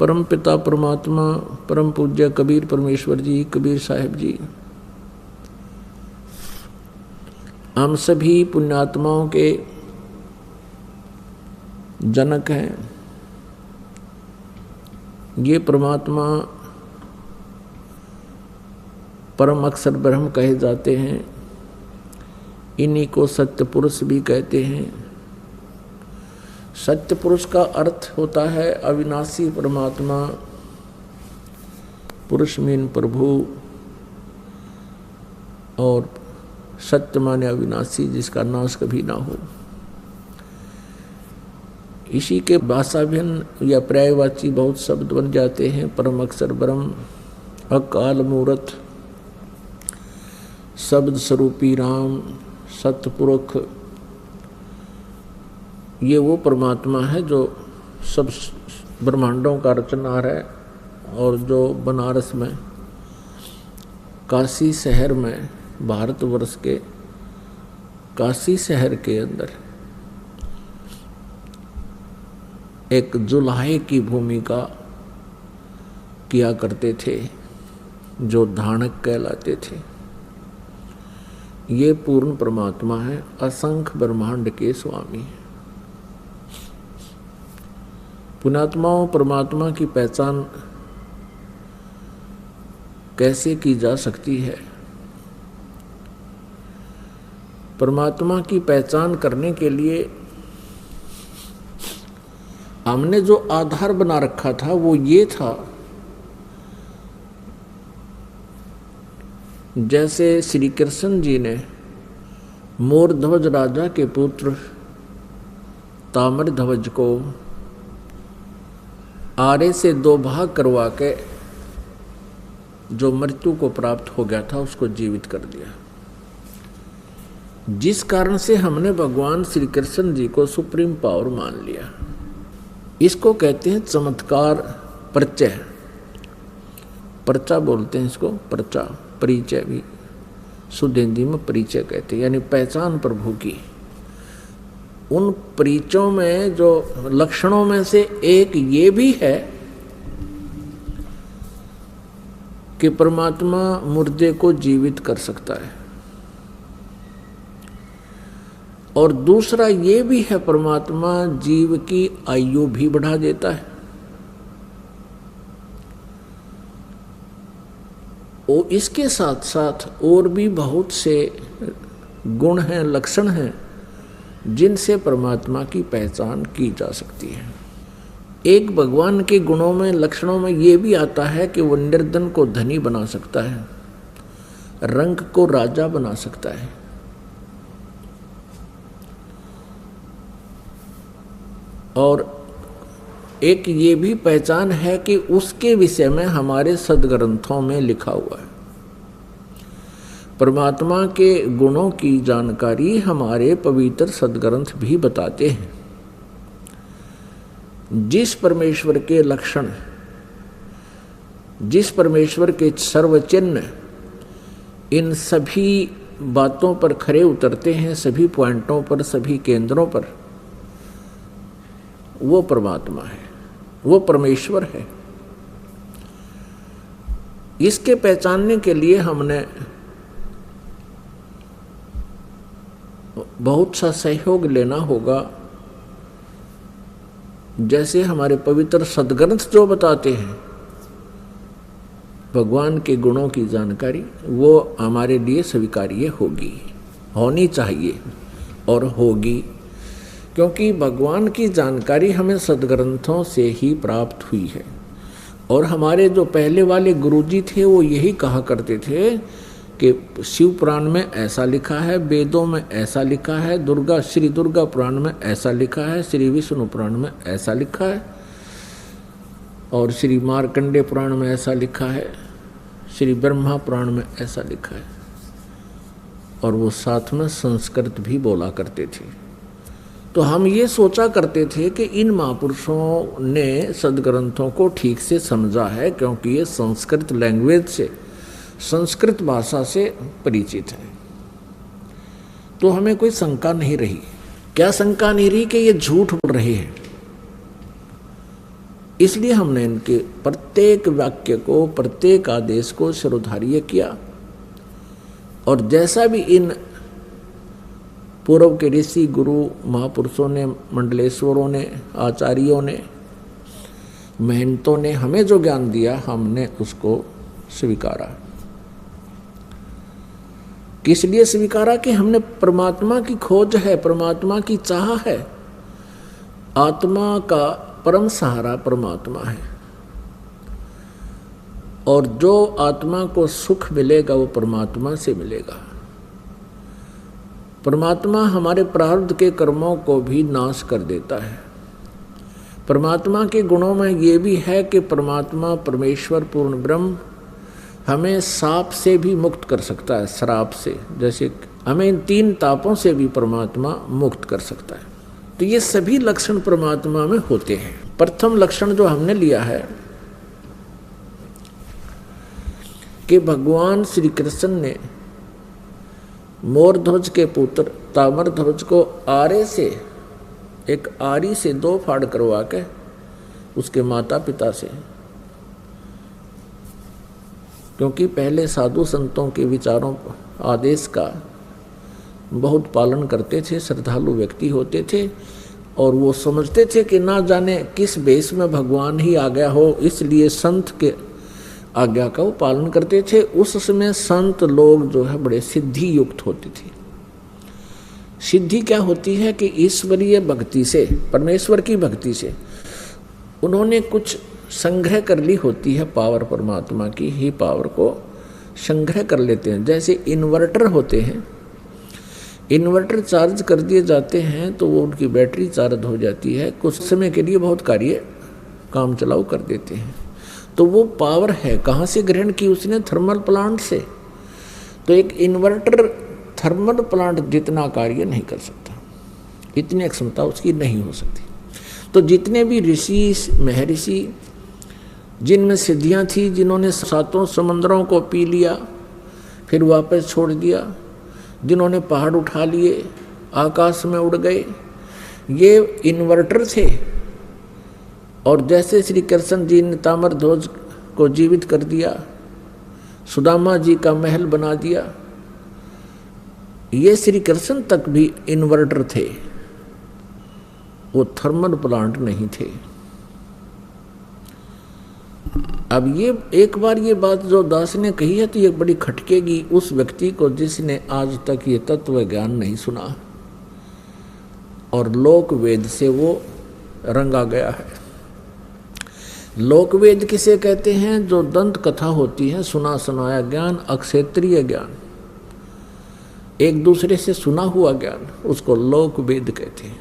परम पिता परमात्मा परम पूज्य कबीर परमेश्वर जी, कबीर साहिब जी, हम सभी पुण्यात्माओं के जनक हैं। ये परमात्मा परम अक्षर ब्रह्म कहे जाते हैं, इन्हीं को सत्य पुरुष भी कहते हैं। सत्य पुरुष का अर्थ होता है अविनाशी परमात्मा, पुरुष मीन प्रभु, और सत्य माने अविनाशी जिसका नाश कभी ना हो। इसी के भाषाभिन्न या पर्यायवाची बहुत शब्द बन जाते हैं। परम अक्षर ब्रह्म, अकाल मूर्त, शब्द स्वरूपी राम, सतपुरुष, ये वो परमात्मा है जो सब ब्रह्मांडों का रचनहार है और जो बनारस में, काशी शहर में, भारतवर्ष के काशी शहर के अंदर एक जुलाहे की भूमिका किया करते थे, जो धानक कहलाते थे। ये पूर्ण परमात्मा है, असंख्य ब्रह्मांड के स्वामी हैं। पुण्यात्माओं, परमात्मा की पहचान कैसे की जा सकती है? परमात्मा की पहचान करने के लिए हमने जो आधार बना रखा था वो ये था, जैसे श्री कृष्ण जी ने मोरध्वज राजा के पुत्र ताम्रध्वज को आरे से 2 भाग करवा के जो मृत्यु को प्राप्त हो गया था उसको जीवित कर दिया। जिस कारण से हमने भगवान श्री कृष्ण जी को सुप्रीम पावर मान लिया। इसको कहते हैं चमत्कार परिचय, पर्चा बोलते हैं इसको, पर्चा, परिचय भी शुद्ध हिंदी में परिचय कहते हैं, यानी पहचान प्रभु की। उन परिचयों में जो लक्षणों में से एक ये भी है कि परमात्मा मुर्दे को जीवित कर सकता है, और दूसरा ये भी है परमात्मा जीव की आयु भी बढ़ा देता है। और इसके साथ साथ और भी बहुत से गुण हैं, लक्षण हैं, जिनसे परमात्मा की पहचान की जा सकती है। एक भगवान के गुणों में, लक्षणों में ये भी आता है कि वो निर्धन को धनी बना सकता है, रंक को राजा बना सकता है, और एक ये भी पहचान है कि उसके विषय में हमारे सदग्रंथों में लिखा हुआ है। परमात्मा के गुणों की जानकारी हमारे पवित्र सदग्रंथ भी बताते हैं। जिस परमेश्वर के लक्षण, जिस परमेश्वर के सर्वचिन्ह इन सभी बातों पर खरे उतरते हैं, सभी पॉइंटों पर, सभी केंद्रों पर, वो परमात्मा है, वो परमेश्वर है। इसके पहचानने के लिए हमने बहुत सा सहयोग लेना होगा। जैसे हमारे पवित्र सदग्रंथ जो बताते हैं भगवान के गुणों की जानकारी, वो हमारे लिए स्वीकार्य होगी, होनी चाहिए और होगी, क्योंकि भगवान की जानकारी हमें सदग्रंथों से ही प्राप्त हुई है। और हमारे जो पहले वाले गुरुजी थे वो यही कहा करते थे कि शिव पुराण में ऐसा लिखा है, वेदों में ऐसा लिखा है, श्री दुर्गा पुराण में ऐसा लिखा है, श्री विष्णु पुराण में ऐसा लिखा है, और श्री मार्कंडे पुराण में ऐसा लिखा है, श्री ब्रह्मा पुराण में ऐसा लिखा है। और वो साथ में संस्कृत भी बोला करते थे। तो हम ये सोचा करते थे कि इन महापुरुषों ने सदग्रंथों को ठीक से समझा है, क्योंकि ये संस्कृत लैंग्वेज से, संस्कृत भाषा से परिचित है। तो हमें कोई शंका नहीं रही। क्या शंका नहीं रही कि ये झूठ बोल रहे हैं? इसलिए हमने इनके प्रत्येक वाक्य को, प्रत्येक आदेश को शिरोधार्य किया। और जैसा भी इन पूर्व के ऋषि, गुरु, महापुरुषों ने, मंडलेश्वरों ने, आचार्यों ने, महंतों ने हमें जो ज्ञान दिया, हमने उसको स्वीकारा। किस लिए स्वीकारा? कि हमने परमात्मा की खोज है, परमात्मा की चाह है। आत्मा का परम सहारा परमात्मा है, और जो आत्मा को सुख मिलेगा वो परमात्मा से मिलेगा। परमात्मा हमारे प्रारब्ध के कर्मों को भी नाश कर देता है। परमात्मा के गुणों में ये भी है कि परमात्मा, परमेश्वर, पूर्ण ब्रह्म हमें साप से भी मुक्त कर सकता है, श्राप से। जैसे हमें इन 3 तापों से भी परमात्मा मुक्त कर सकता है। तो ये सभी लक्षण परमात्मा में होते हैं। प्रथम लक्षण जो हमने लिया है कि भगवान श्री कृष्ण ने मोरध्वज के पुत्र ताम्रध्वज को आरे से, एक आरी से 2 फाड़ करवा के उसके माता पिता से, क्योंकि पहले साधु संतों के विचारों, आदेश का बहुत पालन करते थे, श्रद्धालु व्यक्ति होते थे, और वो समझते थे कि ना जाने किस वेश में भगवान ही आ गया हो, इसलिए संत के आज्ञा का वो पालन करते थे। उस समय संत लोग जो है बड़े सिद्धि युक्त होते थे। सिद्धि क्या होती है? कि ईश्वरीय भक्ति से, परमेश्वर की भक्ति से उन्होंने कुछ संग्रह कर ली होती है, पावर, परमात्मा की ही पावर को संग्रह कर लेते हैं। जैसे इन्वर्टर होते हैं, इन्वर्टर चार्ज कर दिए जाते हैं तो वो उनकी बैटरी चार्ज हो जाती है, कुछ समय के लिए बहुत कार्य काम चलाऊ कर देते हैं। तो वो पावर है, कहाँ से ग्रहण की उसने? थर्मल प्लांट से। तो एक इन्वर्टर थर्मल प्लांट जितना कार्य नहीं कर सकता, इतनी क्षमता उसकी नहीं हो सकती। तो जितने भी ऋषि, महर्षि, जिनमें सिद्धियाँ थी, जिन्होंने 7 समंदरों को पी लिया फिर वापस छोड़ दिया, जिन्होंने पहाड़ उठा लिए, आकाश में उड़ गए, ये इन्वर्टर थे। और जैसे श्री कृष्ण जी ने ताम्रध्वज को जीवित कर दिया, सुदामा जी का महल बना दिया, ये श्री कृष्ण तक भी इन्वर्टर थे, वो थर्मल प्लांट नहीं थे। अब ये एक बार ये बात जो दास ने कही है तो ये बड़ी खटकेगी उस व्यक्ति को जिसने आज तक ये तत्व ज्ञान नहीं सुना और लोक वेद से वो रंगा गया है। लोक वेद किसे कहते हैं? जो दंत कथा होती है, सुना सुनाया ज्ञान, अक्षेत्रीय ज्ञान, एक दूसरे से सुना हुआ ज्ञान, उसको लोक वेद कहते हैं।